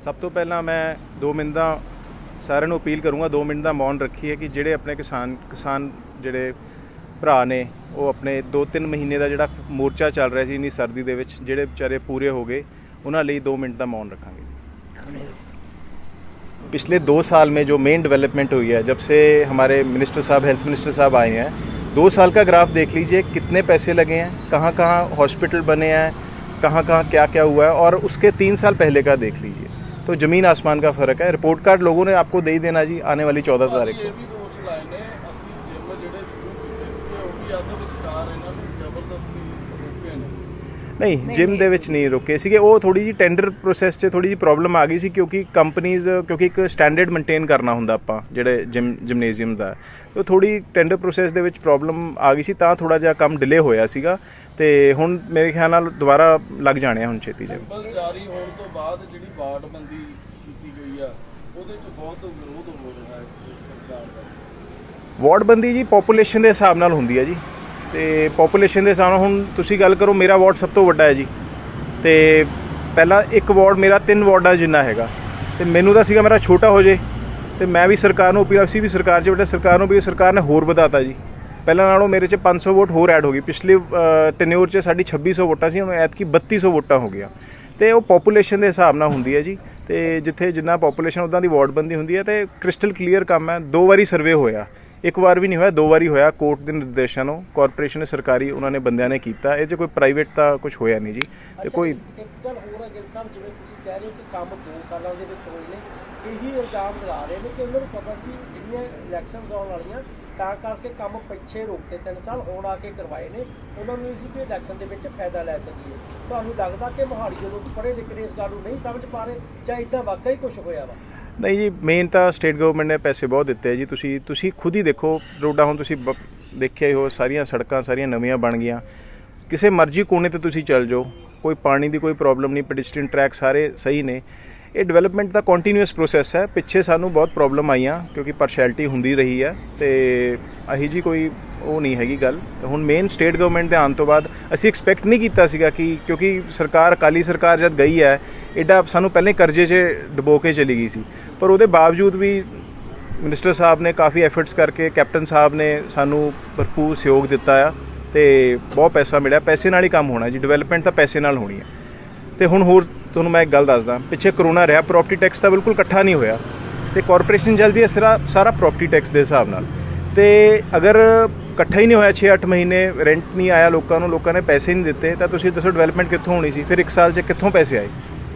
सब तो पहला मैं 2 मिनट का सारे ਨੂੰ अपील करूँगा 2 मिनट का मौन रखिए कि ਜਿਹੜੇ ਆਪਣੇ किसान ਜਿਹੜੇ ਭਰਾ ਨੇ ਉਹ ਆਪਣੇ 2-3 ਮਹੀਨੇ ਦਾ ਜਿਹੜਾ ਮੋਰਚਾ ਚੱਲ ਰਿਹਾ ਸੀ ਇੰਨੀ ਸਰਦੀ ਦੇ ਵਿੱਚ ਜਿਹੜੇ ਵਿਚਾਰੇ ਪੂਰੇ ਹੋ ਗਏ ਉਹਨਾਂ ਲਈ 2 मिनट का मौन रखेंगे। पिछले 2 साल में जो मेन डेवलपमेंट हुई है जब से हमारे मिनिस्टर साहब हेल्थ मिनिस्टर साहब आए हैं 2 साल का ग्राफ देख लीजिए कितने पैसे लगे हैं, कहाँ कहाँ हॉस्पिटल बने हैं, कहाँ कहाँ क्या क्या हुआ है और उसके 3 साल पहले का देख लीजिए तो ज़मीन आसमान का फ़र्क है। रिपोर्ट कार्ड लोगों ने आपको दे ही देना जी आने वाली 14 तारीख को। नहीं जिम ਦੇ ਵਿੱਚ ਨਹੀਂ ਰੁਕੇ ਸੀਗੇ ਉਹ ਥੋੜੀ ਜੀ ਟੈਂਡਰ ਪ੍ਰੋਸੈਸ 'ਚ ਥੋੜੀ ਜੀ ਪ੍ਰੋਬਲਮ ਆ ਗਈ ਸੀ ਕਿਉਂਕਿ ਕੰਪਨੀਜ਼ ਕਿਉਂਕਿ ਇੱਕ ਸਟੈਂਡਰਡ ਮੇਨਟੇਨ ਕਰਨਾ ਹੁੰਦਾ ਆਪਾਂ ਜਿਹੜੇ ਜਿਮਨੇਜ਼ੀਅਮ ਦਾ ਉਹ ਥੋੜੀ ਟੈਂਡਰ ਪ੍ਰੋਸੈਸ ਦੇ ਵਿੱਚ ਪ੍ਰੋਬਲਮ ਆ ਗਈ ਸੀ ਤਾਂ ਥੋੜਾ ਜਿਹਾ ਕੰਮ ਡਿਲੇ ਹੋਇਆ ਸੀਗਾ ਤੇ ਹੁਣ ਮੇਰੇ ਖਿਆਲ ਨਾਲ ਦੁਬਾਰਾ ਲੱਗ ਜਾਣੇ ਹੁਣ ਛੇਤੀ ਜਿਮ ਜਾਰੀ ਹੋਣ ਤੋਂ ਬਾਅਦ ਜਿਹੜੀ ਵਾਰਡਬੰਦੀ ਕੀਤੀ ਗਈ ਆ ਉਹਦੇ 'ਚ ਬਹੁਤ ਵਿਰੋਧ ਹੋ ਰਿਹਾ ਹੈ ਸਰਕਾਰ ਦਾ। ਵਾਰਡਬੰਦੀ ਜੀ ਪੋਪੂਲੇਸ਼ਨ ਦੇ ਹਿਸਾਬ ਨਾਲ ਹੁੰਦੀ ਹੈ ਜੀ ਤੇ ਪੋਪੂਲੇਸ਼ਨ ਦੇ ਹਿਸਾਬ ਨਾਲ ਹੁਣ ਤੁਸੀਂ ਗੱਲ ਕਰੋ ਮੇਰਾ ਵਾਰਡ ਸਭ ਤੋਂ ਵੱਡਾ ਹੈ ਜੀ ਤੇ ਪਹਿਲਾਂ ਇੱਕ ਵਾਰਡ ਮੇਰਾ 3 ਵਾਰਡਾਂ ਜਿੰਨਾ ਹੈਗਾ ਤੇ ਮੈਨੂੰ ਤਾਂ ਸੀਗਾ ਮੇਰਾ ਛੋਟਾ ਹੋ ਜੇ ਤੇ ਮੈਂ ਵੀ ਸਰਕਾਰ ਨੂੰ ਅਪੀਲ ਸੀ ਵੀ ਸਰਕਾਰ 'ਚ ਬੇਟਾ ਸਰਕਾਰ ਨੂੰ ਵੀ ਸਰਕਾਰ ਨੇ ਹੋਰ ਵਧਾਤਾ ਜੀ ਪਹਿਲਾਂ ਨਾਲੋਂ ਮੇਰੇ 'ਚ 500 ਵੋਟ ਹੋਰ ਐਡ ਹੋ ਗਈ ਪਿਛਲੇ ਟੈਨਿਓਰ 'ਚ ਸਾਡੀ 2600 ਵੋਟਾਂ ਸੀ ਹੁਣ ਐਤਕੀ 3200 ਵੋਟਾਂ ਹੋ ਗਿਆ ਤੇ ਉਹ ਪੋਪੂਲੇਸ਼ਨ ਦੇ ਹਿਸਾਬ ਨਾਲ ਹੁੰਦੀ ਹੈ ਜੀ ਤੇ ਜਿੱਥੇ ਜਿੰਨਾ ਪੋਪੂਲੇਸ਼ਨ ਉੱਦਾਂ ਦੀ ਵਾਰਡਬੰਦੀ ਹੁੰਦੀ ਹੈ ਤੇ ਕ੍ਰਿਸਟਲ ਕਲੀਅਰ ਕੰਮ ਹੈ 2 ਵਾਰੀ ਸਰਵੇ ਹੋਇਆ एक बार भी नहीं होया 2 बारी होया कोर्ट के निर्देशों ਨੂੰ कॉरपोरेशन ने सरकारी उन्होंने बंदियां ने किया ये कोई प्राइवेट तो कुछ होया नहीं जी तो कोई एक गल होर है गिल साहब जिवें तुसीं कह रहे हो कि काम 2 सालों ਦੇ ਵਿੱਚ ਹੋਏ ਨੇ ਇਹੀ ਇਲਜ਼ਾਮ ਲਗਾ ਰਹੇ ਨੇ ਕਿ ਉਹਨਾਂ ਨੂੰ ਪਤਾ ਸੀ ਜਿਹੜੀਆਂ ਇਲੈਕਸ਼ਨਸ ਆਉਣ ਵਾਲੀਆਂ ਤਾਂ ਕਰਕੇ ਕੰਮ ਪਿੱਛੇ ਰੋਕਤੇ 3 ਸਾਲ ਹੁਣ ਆ ਕੇ ਕਰਵਾਏ ਨੇ ਉਹਨਾਂ ਨੂੰ ਇਸ ਵੀ ਇਲੈਕਸ਼ਨ ਦੇ ਵਿੱਚ ਫਾਇਦਾ ਲੈ ਸਕੀਏ। ਤੁਹਾਨੂੰ ਲੱਗਦਾ ਕਿ ਮੋਹਾਲੀ ਦੇ ਲੋਕ ਪੜ੍ਹੇ ਲਿਖੇ ਇਸ ਗੱਲ ਨੂੰ ਨਹੀਂ ਸਮਝ ਪਾ ਰਹੇ ਜਾਂ ਇੱਦਾਂ ਵਾਕਈ ਕੁਝ ਹੋਇਆ ਵਾ? नहीं जी मेन तो स्टेट गवर्नमेंट ने पैसे बहुत दिते है जी तुसी खुद ही देखो रोडा हुण तुसी देखिया ही हो सारियां सड़कां सारियां नवीआं बन गईयां किसी मर्जी कोने ते तुसी चल जाओ कोई पानी की कोई प्रॉब्लम नहीं पेडिस्ट्रीन ट्रैक सारे सही ने ये डेवलपमेंट का कंटीन्यूअस प्रोसैस है पिछे सानू बहुत प्रॉब्लम आईयां क्योंकि पार्शैलिटी हुंदी रही है तो अही जी कोई ਉਹ नहीं हैगी गल तो हुण मेन स्टेट गवर्नमेंट के आने तो बाद असी एक्सपैक्ट नहीं किया सीगा कि क्योंकि सरकार अकाली सरकार जब गई है एडा सानू पहले करजे 'च डुबो के चली गई सी पर उसके बावजूद भी मिनिस्टर साहब ने काफ़ी एफर्ट्स करके कैप्टन साहब ने सानू भरपूर सहयोग दिता है तो बहुत पैसा मिला पैसे नाल ही काम होना जी डेवलपमेंट तो पैसे नाल होनी है तो हुण होर तुहानूं मैं एक गल दसदा पिछे करोना रहा प्रॉपर्टी टैक्स तो बिल्कुल इकट्ठा नहीं होया तो कॉरपोरेशन जल्दी है सारा प्रॉपर्टी टैक्स के हिसाब नाल तो अगर इकट्ठा ही नहीं होया 6-8 महीने रेंट नहीं आया लोगों ने पैसे नहीं दिते तो तुसीं दसो डेवलपमेंट कित्थों होनी सी फिर 1 साल च कित्थों पैसे आए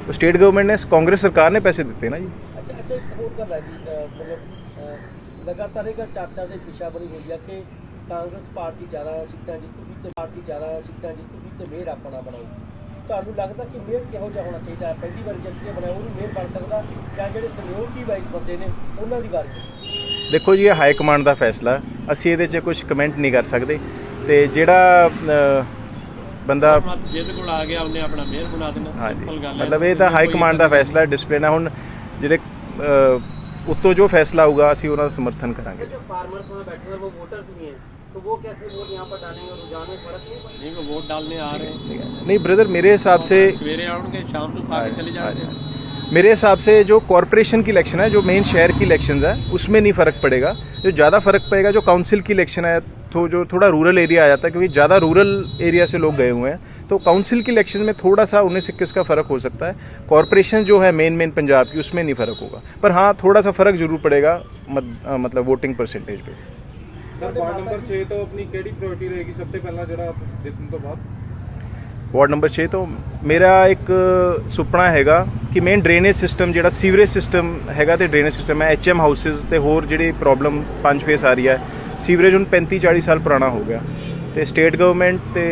तो स्टेट गवर्नमेंट ने कांग्रेस सरकार ने पैसे दिते ना जी। अच्छा एक होर गल है जी मतलब लगातार एक चर्चा के पिछा बनी हुई है कि कांग्रेस पार्टी ज़्यादा सीटां जितूगी तो पार्टी ज़्यादा सीटां जितूगी तो मेयर अपना बनाऊगी ਤੁਹਾਨੂੰ ਲੱਗਦਾ कि मेयर किहो जिहा होना चाहिए पहली बार जितने बनाया वो मेयर बन सकता या जो सीनियोरिटी वाइज बंदे ने उन्होंने बारे? देखो जी ये हाई कमांड का फैसला असी ये कुछ कमेंट नहीं कर सकते तो जोड़ा बंदा जिद कोल आ गया उन्हें अपना मेयर बना देना हाँ जी मतलब ये तो हाई कमांड का फैसला डिसिप्लिन है हुण जिहड़े उत्तों जो फैसला होगा असी उन्हां दा समर्थन करांगे। जो फार्मर्स में बैठे हैं वो वोटर्स भी हैं तो वो कैसे वोट यहाँ पर डालेंगे रुझान में फर्क नहीं वो वोट डालने आ रहे हैं नहीं ब्रदर मेरे हिसाब से सवेरे आउणगे शाम को खा के चले जाएंगे मेरे हिसाब से जो कॉरपोरेशन की इलेक्शन है जो मेन शहर की इलेक्शन है उसमें नहीं फ़र्क पड़ेगा जो ज़्यादा फ़र्क पड़ेगा जो काउंसिल की इलेक्शन है तो जो थोड़ा रूरल एरिया आ जाता है क्योंकि ज़्यादा रूरल एरिया से लोग गए हुए हैं तो काउंसिल की इलेक्शन में थोड़ा सा 19-21 का फ़र्क हो सकता है कॉरपोरेशन जो है मेन पंजाब की उसमें नहीं फ़र्क होगा पर हाँ थोड़ा सा फ़र्क ज़रूर पड़ेगा मतलब वोटिंग परसेंटेज पे। सर वार्ड नंबर 6 तो अपनी केड़ी प्रायोरिटी रहेगी सबसे पहला जरा जितने तो बाद वार्ड नंबर 6 तो मेरा एक सुपना हैगा कि मेन ड्रेनेज सिस्टम जो सीवरेज सिस्टम हैगा तो ड्रेनेज सिस्टम है HM हाउसिस तो होर जी प्रॉब्लम 5 फेस आ रही है सीवरेज हुण 35-40 साल पुराना हो गया तो स्टेट गवर्नमेंट तो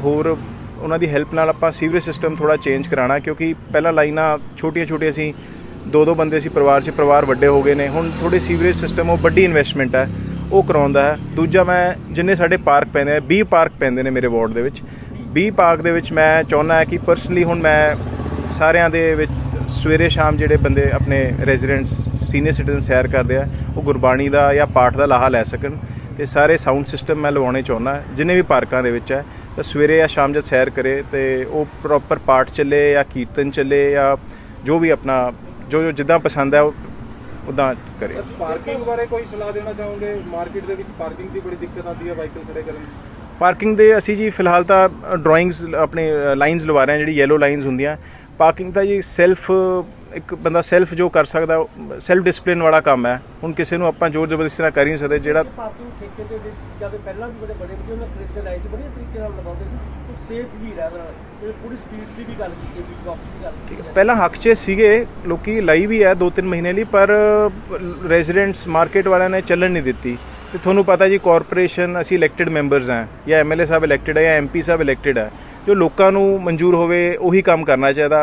होर उन्हां दी हेल्प नाल आपां सीवरेज सिस्टम थोड़ा चेंज कराना क्योंकि पहला लाइनां छोटियां असीं 2-2 बंदे सी परिवार वड्डे हो गए ने हुण थोड़े सीवरेज सिस्टम वो वड्डी इन्वेस्टमेंट है वो करवाउंदा है। दूजा मैं जिन्ने साडे पार्क पैंदे 20 पार्क पैंदे ने मेरे वार्ड दे विच 20 पार्क दे विच मैं चाहुंदा है कि पर्सनली हुण मैं सारियां दे विच सवेरे शाम जिहड़े बंदे अपने रेजिडेंट्स सीनियर सिटीजन सैर करदे आ वो गुरबाणी दा या पाठ दा लाहा लै सकन ते सारे साउंड सिस्टम मैं लवाउणे चाहुंदा जिन्ने भी पार्कां दे विच है तो सवेरे या शाम जब सैर करे तो वो प्रॉपर पाठ चले या कीर्तन चले या जो भी अपना ਜੋ ਜਿੱਦਾਂ ਪਸੰਦ ਹੈ ਉੱਦਾਂ ਕਰੇ। ਪਾਰਕਿੰਗ ਬਾਰੇ ਕੋਈ ਸਲਾਹ ਦੇਣਾ ਚਾਹੋਗੇ? ਮਾਰਕੀਟ ਦੇ ਵਿੱਚ ਪਾਰਕਿੰਗ ਦੀ ਬੜੀ ਦਿੱਕਤ ਆਉਂਦੀ ਹੈ ਵਾਹੀਕਲ ਖੜੇ ਕਰਨ ਦੀ। ਪਾਰਕਿੰਗ ਦੇ ਅਸੀਂ ਜੀ ਫਿਲਹਾਲ ਤਾਂ ਡਰਾਇੰਗਸ ਆਪਣੇ ਲਾਈਨਸ ਲਵਾ ਰਹੇ ਹਾਂ, ਜਿਹੜੀ ਯੈਲੋ ਲਾਈਨਸ ਹੁੰਦੀਆਂ। ਪਾਰਕਿੰਗ ਤਾਂ ਜੀ ਸੈਲਫ, ਇੱਕ ਬੰਦਾ ਸੈਲਫ ਜੋ ਕਰ ਸਕਦਾ, ਸੈਲਫ ਡਿਸਪਲਿਨ ਵਾਲਾ ਕੰਮ ਹੈ। ਹੁਣ ਕਿਸੇ ਨੂੰ ਆਪਾਂ ਜ਼ੋਰ ਜ਼ਬਰਦਸਤੀ ਨਾਲ ਕਰ ਹੀ ਨਹੀਂ ਸਕਦੇ। ਜਿਹੜਾ ਪਾਰਕਿੰਗ ਠੇਕੇ ਦੇ ਵਿੱਚ ਜਦੋਂ ਪਹਿਲਾਂ ਵੀ ਬੜੇ ਬੜੇ ਉਹਨਾਂ ਖਰੀਦਦੇ ਲਾਏ ਸੀ, ਵਧੀਆ ਤਰੀਕੇ ਨਾਲ ਲਗਾਉਂਦੇ ਸੀ, ਉਹ ਸੇਫ ਵੀ ਰਹਿ ਨਾਲ ਤੇ ਪੂਰੀ ਸਪੀਡ ਦੀ ਵੀ ਗੱਲ ਕੀਤੀ, ਵੀ ਕਾਫੀ ਦੀ ਗੱਲ ਕੀਤੀ ਹੈ। ਪਹਿਲਾਂ ਹੱਕ 'ਚ ਸੀਗੇ ਲੋਕੀ, ਲਈ ਵੀ ਹੈ 2-3 ਮਹੀਨੇ ਲਈ, ਪਰ ਰੈਜ਼ੀਡੈਂਟਸ ਮਾਰਕੀਟ ਵਾਲਿਆਂ ਨੇ ਚੱਲਣ ਨਹੀਂ ਦਿੱਤੀ। ਤੇ ਤੁਹਾਨੂੰ ਪਤਾ ਜੀ ਕਾਰਪੋਰੇਸ਼ਨ ਅਸੀਂ ਇਲੈਕਟਿਡ ਮੈਂਬਰਸ ਹਾਂ, ਜਾਂ ਐਮਐਲਏ ਸਾਹਿਬ ਇਲੈਕਟਿਡ ਹੈ ਜਾਂ ਐਮਪੀ ਸਾਹਿਬ ਇਲੈਕਟਿਡ ਹੈ। ਜੋ ਲੋਕਾਂ ਨੂੰ ਮਨਜ਼ੂਰ ਹੋਵੇ ਉਹੀ ਕੰਮ ਕਰਨਾ ਚਾਹੀਦਾ।